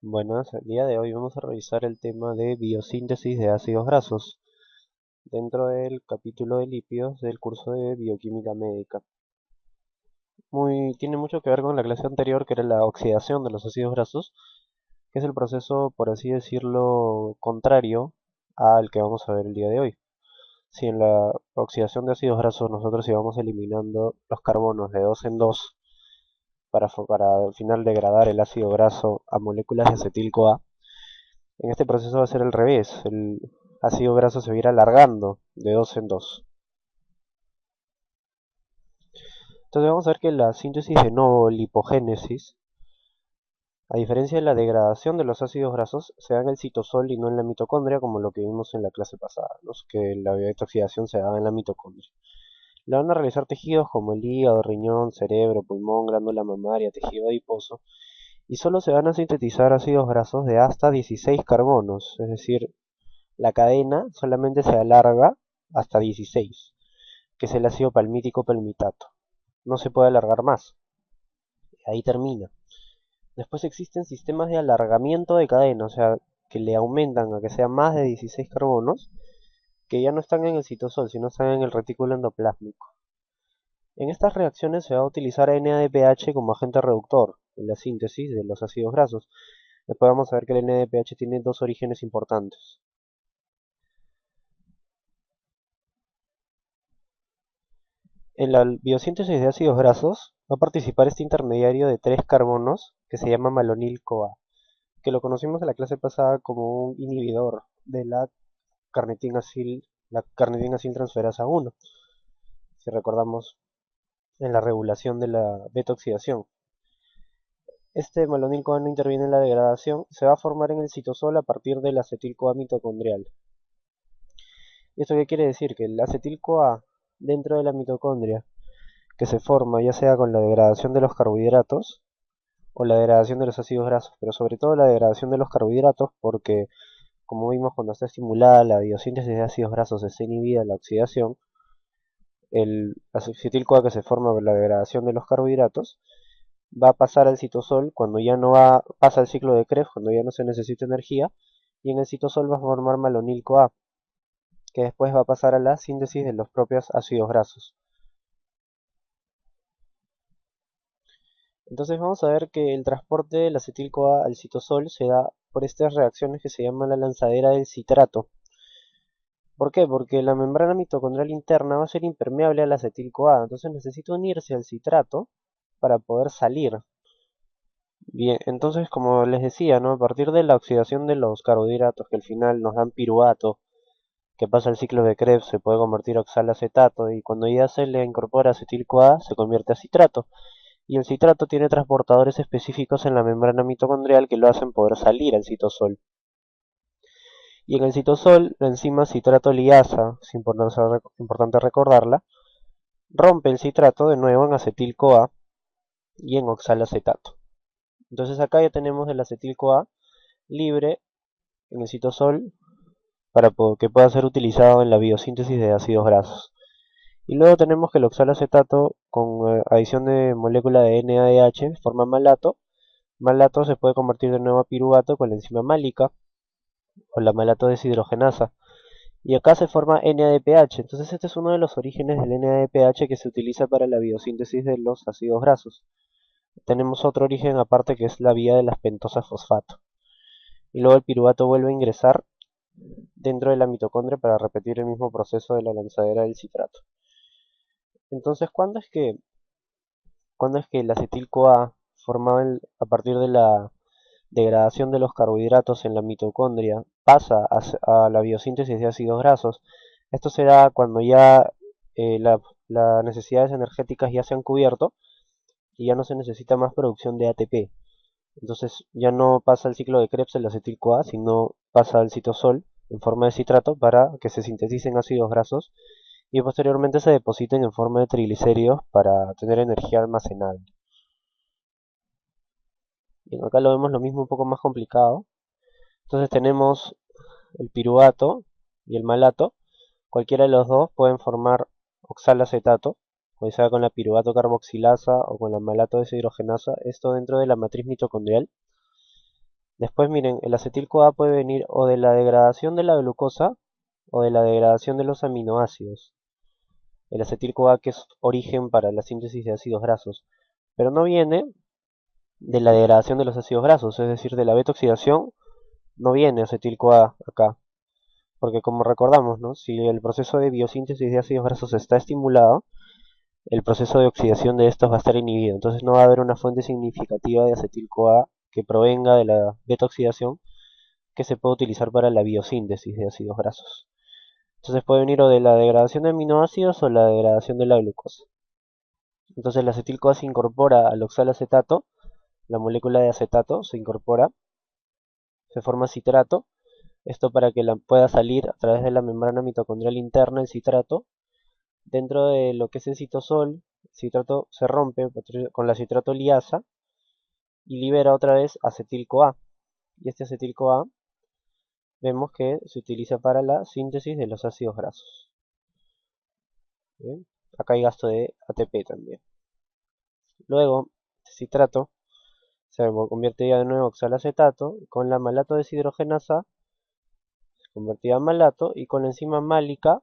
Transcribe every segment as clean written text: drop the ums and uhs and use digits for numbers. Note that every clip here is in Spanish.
Buenas, el día de hoy vamos a revisar el tema de biosíntesis de ácidos grasos dentro del capítulo de lípidos del curso de bioquímica médica. Tiene mucho que ver con la clase anterior, que era la oxidación de los ácidos grasos, que es el proceso, por así decirlo, contrario al que vamos a ver el día de hoy. Si en la oxidación de ácidos grasos nosotros íbamos eliminando los carbonos de dos en dos para al final degradar el ácido graso a moléculas de acetil-CoA, en este proceso va a ser al revés. El ácido graso se va a ir alargando de dos en dos. Entonces vamos a ver que la síntesis de novo lipogénesis, a diferencia de la degradación de los ácidos grasos, se da en el citosol y no en la mitocondria, como lo que vimos en la clase pasada, ¿no? Que la biotoxidación se da en la mitocondria. La van a realizar tejidos como el hígado, riñón, cerebro, pulmón, glándula mamaria, tejido adiposo, y solo se van a sintetizar ácidos grasos de hasta 16 carbonos, es decir, la cadena solamente se alarga hasta 16, que es el ácido palmítico palmitato. No se puede alargar más. Ahí termina. Después existen sistemas de alargamiento de cadena, o sea, que le aumentan a que sea más de 16 carbonos, que ya no están en el citosol, sino están en el retículo endoplásmico. En estas reacciones se va a utilizar NADPH como agente reductor en la síntesis de los ácidos grasos. Después vamos a ver que el NADPH tiene dos orígenes importantes. En la biosíntesis de ácidos grasos va a participar este intermediario de tres carbonos que se llama malonil-CoA, que lo conocimos en la clase pasada como un inhibidor de la carnitinacil transferasa 1, si recordamos en la regulación de la beta-oxidación. Este malonil-CoA no interviene en la degradación, se va a formar en el citosol a partir del acetil-CoA mitocondrial. ¿Y esto qué quiere decir? Que el acetil-CoA dentro de la mitocondria, que se forma ya sea con la degradación de los carbohidratos o la degradación de los ácidos grasos, pero sobre todo la degradación de los carbohidratos, porque como vimos cuando está estimulada la biosíntesis de ácidos grasos, está inhibida la oxidación, el acetil-CoA que se forma por la degradación de los carbohidratos va a pasar al citosol cuando ya no pasa el ciclo de Krebs, cuando ya no se necesita energía, y en el citosol va a formar malonil-CoA, que después va a pasar a la síntesis de los propios ácidos grasos. Entonces vamos a ver que el transporte del acetil-CoA al citosol se da por estas reacciones que se llaman la lanzadera del citrato. ¿Por qué? Porque la membrana mitocondrial interna va a ser impermeable al acetil-CoA, entonces necesita unirse al citrato para poder salir. Bien, entonces como les decía, ¿no? A partir de la oxidación de los carbohidratos que al final nos dan piruvato, que pasa el ciclo de Krebs, se puede convertir a oxalacetato y cuando ya se le incorpora acetil-CoA se convierte a citrato. Y el citrato tiene transportadores específicos en la membrana mitocondrial que lo hacen poder salir al citosol. Y en el citosol, la enzima citrato liasa, es importante recordarla, rompe el citrato de nuevo en acetil-CoA y en oxalacetato. Entonces acá ya tenemos el acetil-CoA libre en el citosol para que pueda ser utilizado en la biosíntesis de ácidos grasos. Y luego tenemos que el oxalacetato con adición de molécula de NADH forma malato. Malato se puede convertir de nuevo a piruvato con la enzima málica o la malato deshidrogenasa. Y acá se forma NADPH. Entonces este es uno de los orígenes del NADPH que se utiliza para la biosíntesis de los ácidos grasos. Tenemos otro origen aparte que es la vía de las pentosas fosfato. Y luego el piruvato vuelve a ingresar dentro de la mitocondria para repetir el mismo proceso de la lanzadera del citrato. Entonces, ¿cuándo es que el acetil-CoA formado a partir de la degradación de los carbohidratos en la mitocondria pasa a la biosíntesis de ácidos grasos? Esto se da cuando ya las necesidades energéticas ya se han cubierto y ya no se necesita más producción de ATP. Entonces ya no pasa el ciclo de Krebs el acetil-CoA, sino pasa al citosol en forma de citrato para que se sinteticen ácidos grasos y posteriormente se depositen en forma de triglicéridos para tener energía almacenable. Bien, acá lo vemos lo mismo un poco más complicado. Entonces tenemos el piruvato y el malato. Cualquiera de los dos pueden formar oxalacetato, o sea con la piruvato carboxilasa o con la malato deshidrogenasa, esto dentro de la matriz mitocondrial. Después miren, el acetil-CoA puede venir o de la degradación de la glucosa o de la degradación de los aminoácidos. El acetil-CoA que es origen para la síntesis de ácidos grasos, pero no viene de la degradación de los ácidos grasos, es decir, de la beta-oxidación no viene acetil-CoA acá, porque como recordamos, ¿no? Si el proceso de biosíntesis de ácidos grasos está estimulado, el proceso de oxidación de estos va a estar inhibido, entonces no va a haber una fuente significativa de acetil-CoA que provenga de la beta-oxidación que se puede utilizar para la biosíntesis de ácidos grasos. Entonces puede venir o de la degradación de aminoácidos o la degradación de la glucosa. Entonces el acetil-CoA se incorpora al oxalacetato, la molécula de acetato se incorpora, se forma citrato, esto para que pueda salir a través de la membrana mitocondrial interna el citrato. Dentro de lo que es el citosol, el citrato se rompe con la citrato liasa y libera otra vez acetil-CoA. Y este acetil-CoA vemos que se utiliza para la síntesis de los ácidos grasos. ¿Bien? Acá hay gasto de ATP también. Luego, este citrato se convierte ya de nuevo en oxalacetato, con la malato deshidrogenasa se convertía en malato y con la enzima málica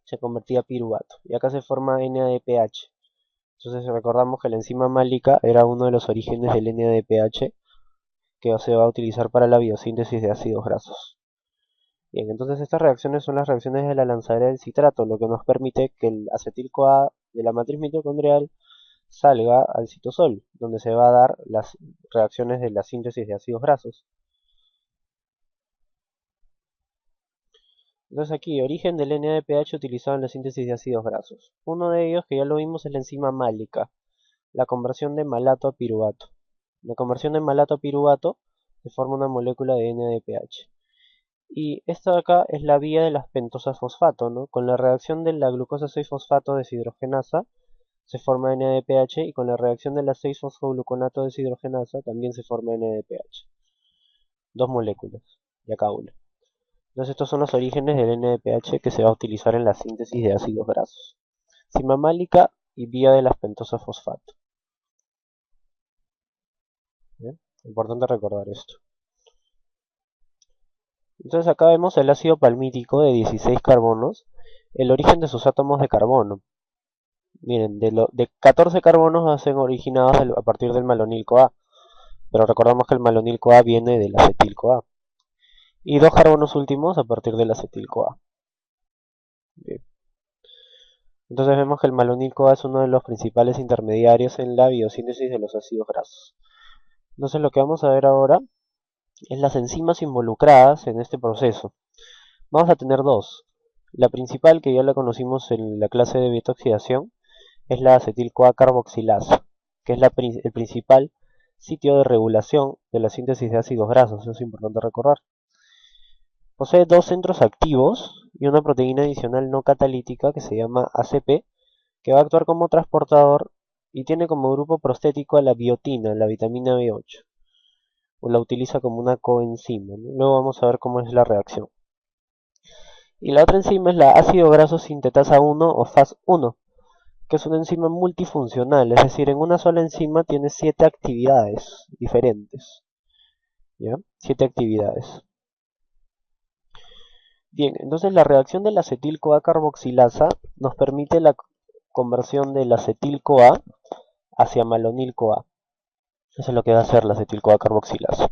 se convertía a piruvato. Y acá se forma NADPH. Entonces recordamos que la enzima málica era uno de los orígenes del NADPH que se va a utilizar para la biosíntesis de ácidos grasos. Bien, entonces estas reacciones son las reacciones de la lanzadera del citrato, lo que nos permite que el acetil-CoA de la matriz mitocondrial salga al citosol, donde se va a dar las reacciones de la síntesis de ácidos grasos. Entonces aquí, origen del NADPH utilizado en la síntesis de ácidos grasos. Uno de ellos, que ya lo vimos, es la enzima málica, la conversión de malato a piruvato. La conversión de malato a piruvato se forma una molécula de NADPH. Y esta de acá es la vía de las pentosas fosfato, ¿no? Con la reacción de la glucosa 6-fosfato deshidrogenasa se forma NADPH y con la reacción de la 6-fosfogluconato deshidrogenasa también se forma NADPH. Dos moléculas, y acá una. Entonces estos son los orígenes del NADPH que se va a utilizar en la síntesis de ácidos grasos. Enzima málica y vía de las pentosas fosfato. ¿Bien? Importante recordar esto. Entonces acá vemos el ácido palmítico de 16 carbonos, el origen de sus átomos de carbono. Miren, de 14 carbonos hacen originados a partir del malonil-CoA, pero recordamos que el malonil-CoA viene del acetil-CoA. Y dos carbonos últimos a partir del acetil-CoA. Bien. Entonces vemos que el malonil-CoA es uno de los principales intermediarios en la biosíntesis de los ácidos grasos. Entonces lo que vamos a ver ahora es las enzimas involucradas en este proceso. Vamos a tener dos. La principal, que ya la conocimos en la clase de beta-oxidación, es la acetil-CoA carboxilasa, que es el principal sitio de regulación de la síntesis de ácidos grasos, eso es importante recordar. Posee dos centros activos y una proteína adicional no catalítica que se llama ACP, que va a actuar como transportador y tiene como grupo prostético a la biotina, la vitamina B8, o la utiliza como una coenzima, ¿no? Luego vamos a ver cómo es la reacción. Y la otra enzima es la ácido graso sintetasa 1 o FAS1, que es una enzima multifuncional, es decir, en una sola enzima tiene 7 actividades diferentes. ¿Ya? 7 actividades. Bien, entonces la reacción del acetil-CoA carboxilasa nos permite la conversión del acetil-CoA hacia malonil-CoA. Eso es lo que va a hacer la acetil-CoA carboxilasa.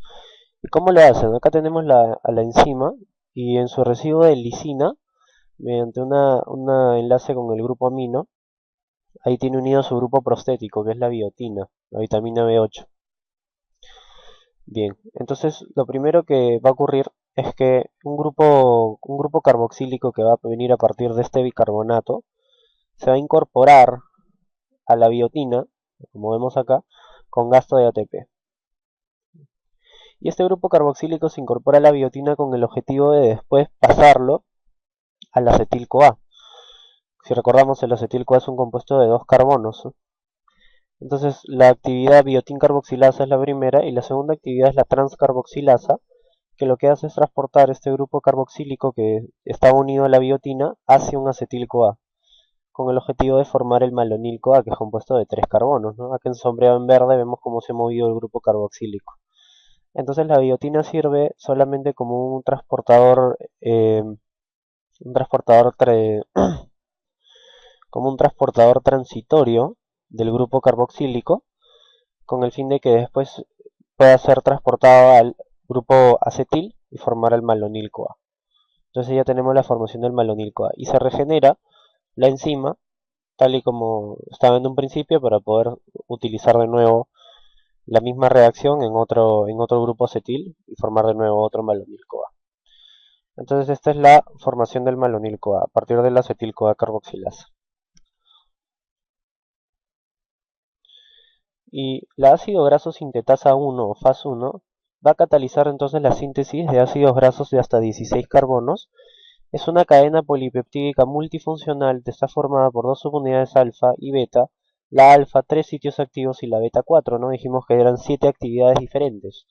¿Y cómo lo hacen? Acá tenemos a la enzima y en su residuo de lisina, mediante un enlace con el grupo amino, ahí tiene unido su grupo prostético, que es la biotina, la vitamina B8. Bien, entonces lo primero que va a ocurrir es que un grupo carboxílico que va a venir a partir de este bicarbonato se va a incorporar a la biotina, como vemos acá, con gasto de ATP. Y este grupo carboxílico se incorpora a la biotina con el objetivo de después pasarlo al acetil-CoA. Si recordamos, el acetil-CoA es un compuesto de dos carbonos, ¿no? Entonces la actividad biotin carboxilasa es la primera y la segunda actividad es la transcarboxilasa, que lo que hace es transportar este grupo carboxílico que está unido a la biotina hacia un acetil-CoA, con el objetivo de formar el malonil-CoA, que es compuesto de tres carbonos, ¿no? Acá en sombreado en verde vemos cómo se ha movido el grupo carboxílico. Entonces la biotina sirve solamente como un transportador como un transportador transitorio del grupo carboxílico, con el fin de que después pueda ser transportado al grupo acetil y formar el malonil-CoA. Entonces ya tenemos la formación del malonil-CoA y se regenera la enzima tal y como estaba en un principio para poder utilizar de nuevo la misma reacción en otro grupo acetil y formar de nuevo otro malonil-CoA. Entonces esta es la formación del malonil-CoA a partir de la acetil-CoA carboxilasa. Y la ácido graso sintetasa 1 o FAS1 va a catalizar entonces la síntesis de ácidos grasos de hasta 16 carbonos. Es una cadena polipeptídica multifuncional que está formada por dos subunidades alfa y beta. La alfa, 3 sitios activos y la beta 4, ¿no? Dijimos que eran 7 actividades diferentes.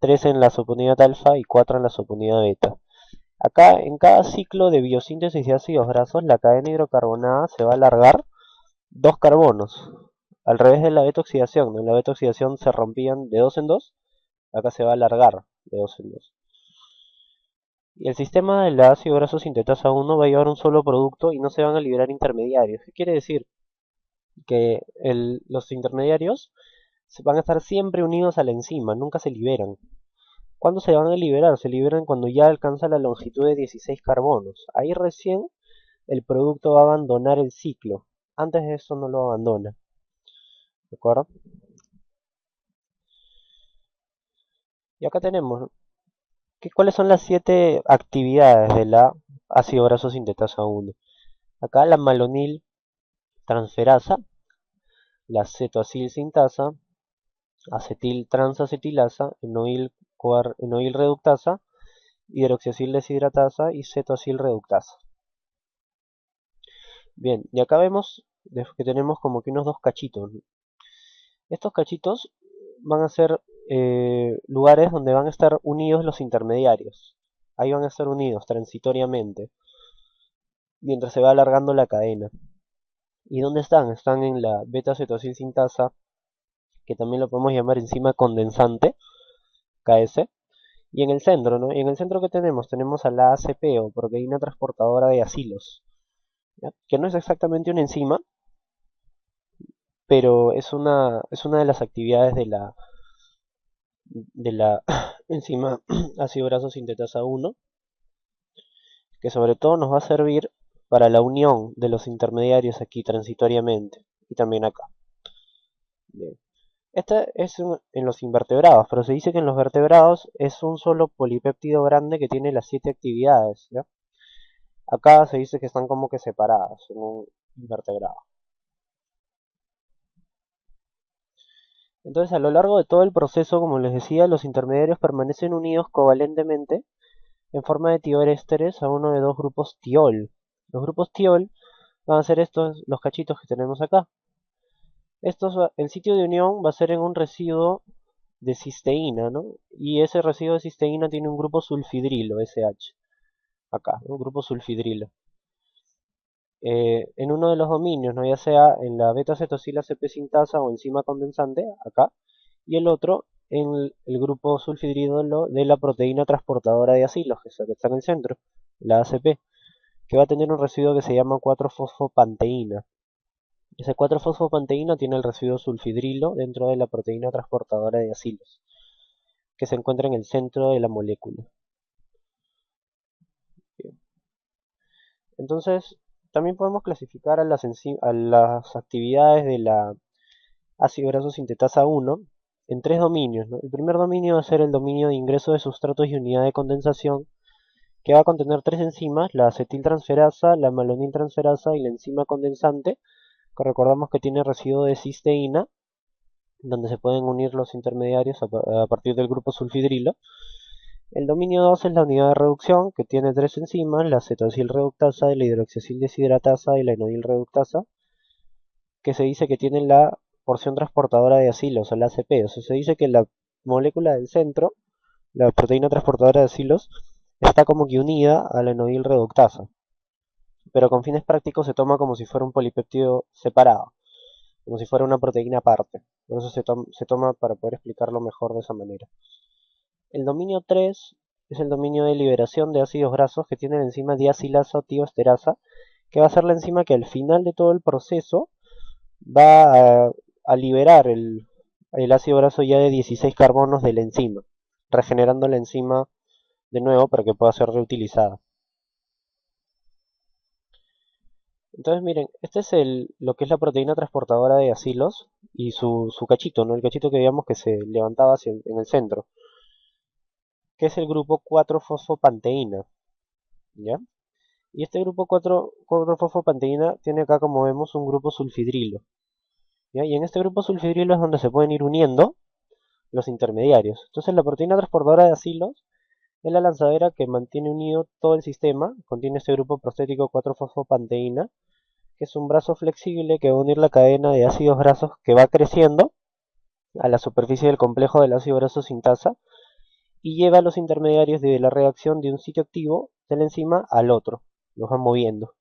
3 en la subunidad alfa y 4 en la subunidad beta. Acá, en cada ciclo de biosíntesis de ácidos grasos, la cadena hidrocarbonada se va a alargar 2 carbonos. Al revés de la beta oxidación, ¿no? En la beta oxidación se rompían de 2 en 2, acá se va a alargar de 2 en 2. Y el sistema del ácido graso sintetasa 1 va a llevar un solo producto y no se van a liberar intermediarios. ¿Qué quiere decir? Que los intermediarios van a estar siempre unidos a la enzima, nunca se liberan. ¿Cuándo se van a liberar? Se liberan cuando ya alcanza la longitud de 16 carbonos. Ahí recién el producto va a abandonar el ciclo. Antes de eso no lo abandona. ¿De acuerdo? Y acá tenemos, ¿cuáles son las 7 actividades de la ácido graso sintetasa 1? Acá la malonil transferasa, la cetoacil sintasa, acetil transacetilasa, enoil reductasa, hidroxiacil deshidratasa y cetoacil reductasa. Bien, y acá vemos que tenemos como que unos dos cachitos. Estos cachitos van a ser lugares donde van a estar unidos los intermediarios. Ahí van a estar unidos transitoriamente, mientras se va alargando la cadena. ¿Y dónde están? Están en la beta-cetoacil sintasa, que también lo podemos llamar enzima condensante, KS, y en el centro, ¿no? Y en el centro que tenemos, tenemos a la ACP o proteína transportadora de acilos, ¿ya? Que no es exactamente una enzima, pero es una de las actividades de la enzima ácido graso sintetasa 1, que sobre todo nos va a servir para la unión de los intermediarios aquí transitoriamente y también acá. Bien. Esta es en los invertebrados, pero se dice que en los vertebrados es un solo polipéptido grande que tiene las 7 actividades, ¿ya? Acá se dice que están como que separadas en un invertebrado. Entonces, a lo largo de todo el proceso, como les decía, los intermediarios permanecen unidos covalentemente en forma de tioésteres a uno de dos grupos tiol. Los grupos tiol van a ser estos, los cachitos que tenemos acá. El sitio de unión va a ser en un residuo de cisteína, ¿no? Y ese residuo de cisteína tiene un grupo sulfidrilo, SH, acá, un grupo sulfidrilo. En uno de los dominios, ¿no? Ya sea en la beta-cetosila CP sintasa o enzima condensante, acá, y el otro en el grupo sulfidrilo de la proteína transportadora de acilos, que está en el centro, la ACP, que va a tener un residuo que se llama 4-fosfopanteína. Ese 4-fosfopanteína tiene el residuo sulfidrilo dentro de la proteína transportadora de acilos, que se encuentra en el centro de la molécula. Bien. Entonces, también podemos clasificar a las actividades de la ácido graso sintetasa 1 en tres dominios, ¿no? El primer dominio va a ser el dominio de ingreso de sustratos y unidad de condensación, que va a contener tres enzimas, la acetiltransferasa, la maloniltransferasa y la enzima condensante, que recordamos que tiene residuo de cisteína, donde se pueden unir los intermediarios a partir del grupo sulfidrilo. El dominio 2 es la unidad de reducción, que tiene tres enzimas, la cetoacil reductasa, la hidroxiacil deshidratasa y la enoil reductasa, que se dice que tiene la porción transportadora de acilos, o la ACP. O sea, se dice que la molécula del centro, la proteína transportadora de acilos, está como que unida a la enoil reductasa, pero con fines prácticos se toma como si fuera un polipéptido separado, como si fuera una proteína aparte. Por eso se toma para poder explicarlo mejor de esa manera. El dominio 3 es el dominio de liberación de ácidos grasos que tiene la enzima diacilasa o tioesterasa, que va a ser la enzima que al final de todo el proceso va a liberar el ácido graso ya de 16 carbonos de la enzima, regenerando la enzima de nuevo para que pueda ser reutilizada. Entonces miren, este es lo que es la proteína transportadora de acilos y su cachito, ¿no? El cachito que digamos que se levantaba en el centro, que es el grupo 4-fosfopanteína, ¿ya? Y este grupo 4-fosfopanteína tiene acá, como vemos, un grupo sulfidrilo, ¿ya? Y en este grupo sulfidrilo es donde se pueden ir uniendo los intermediarios. Entonces la proteína transportadora de acilos es la lanzadera que mantiene unido todo el sistema, contiene este grupo prostético 4-fosfopanteína, que es un brazo flexible que va a unir la cadena de ácidos grasos que va creciendo a la superficie del complejo del ácido graso sintasa y lleva los intermediarios de la reacción de un sitio activo de la enzima al otro, los va moviendo,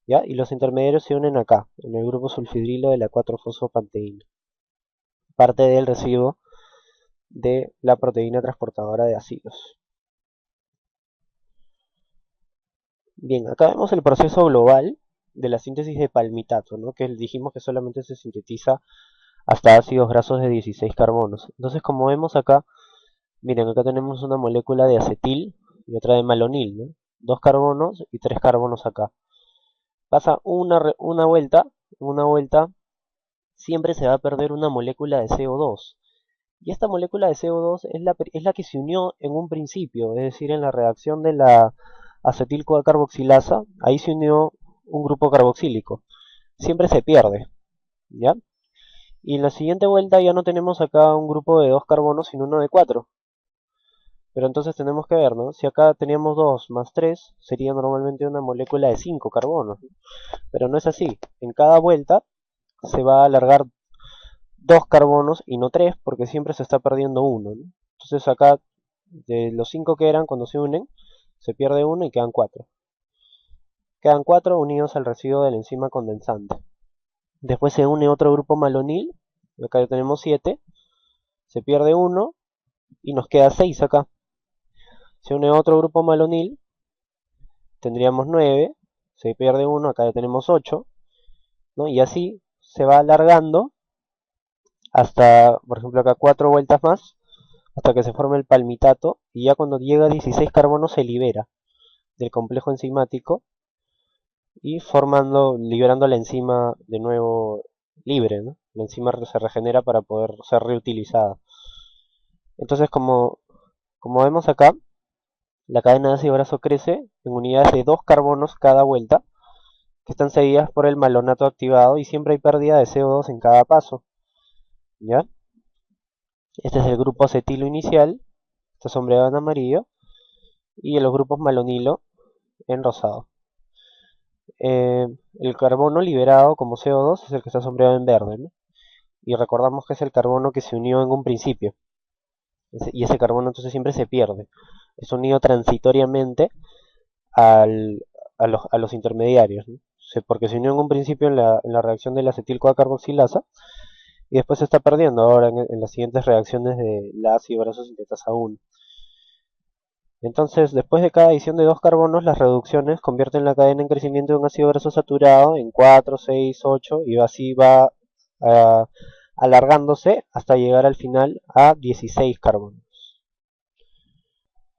¿ya? Y los intermediarios se unen acá, en el grupo sulfidrilo de la 4-fosfopanteína, parte del residuo de la proteína transportadora de ácidos. Bien, acá vemos el proceso global de la síntesis de palmitato, ¿no? Que dijimos que solamente se sintetiza hasta ácidos grasos de 16 carbonos. Entonces, como vemos acá, miren, acá tenemos una molécula de acetil y otra de malonil, ¿no? 2 carbonos y 3 carbonos acá. Pasa una vuelta, siempre se va a perder una molécula de CO2. Y esta molécula de CO2 es la que se unió en un principio, es decir, en la reacción de la acetil-CoA carboxilasa, ahí se unió un grupo carboxílico. Siempre se pierde, ¿ya? Y en la siguiente vuelta ya no tenemos acá un grupo de 2 carbonos, sino uno de 4. Pero entonces tenemos que ver, ¿no? Si acá teníamos 2 más 3, sería normalmente una molécula de 5 carbonos, ¿no? Pero no es así. En cada vuelta se va a alargar 2 carbonos y no 3, porque siempre se está perdiendo uno, ¿no? Entonces acá, de los 5 que eran cuando se unen, se pierde uno y quedan 4. Quedan 4 unidos al residuo de la enzima condensante. Después se une otro grupo malonil, acá ya tenemos 7, se pierde uno y nos queda 6 acá. Se une otro grupo malonil, tendríamos 9, se pierde uno, acá ya tenemos 8, ¿no? Y así se va alargando hasta, por ejemplo, acá 4 vueltas más, hasta que se forme el palmitato, y ya cuando llega a 16 carbonos se libera del complejo enzimático y liberando la enzima de nuevo libre, ¿no? La enzima se regenera para poder ser reutilizada. Entonces, como vemos acá, la cadena de ácido graso crece en unidades de 2 carbonos cada vuelta, que están seguidas por el malonato activado y siempre hay pérdida de CO2 en cada paso, ¿ya? Este es el grupo acetilo inicial, está sombreado en amarillo, y los grupos malonilo en rosado. El carbono liberado como CO2 es el que está sombreado en verde, ¿no? Y recordamos que es el carbono que se unió en un principio, y ese carbono entonces siempre se pierde. Es unido transitoriamente a los intermediarios, ¿no? Porque se unió en un principio en la reacción del acetil-CoA carboxilasa y después se está perdiendo ahora en las siguientes reacciones de la ácido graso sintetasa 1. Entonces, después de cada adición de 2 carbonos, las reducciones convierten la cadena en crecimiento de un ácido graso saturado en 4, 6, 8 y así va alargándose hasta llegar al final a 16 carbonos.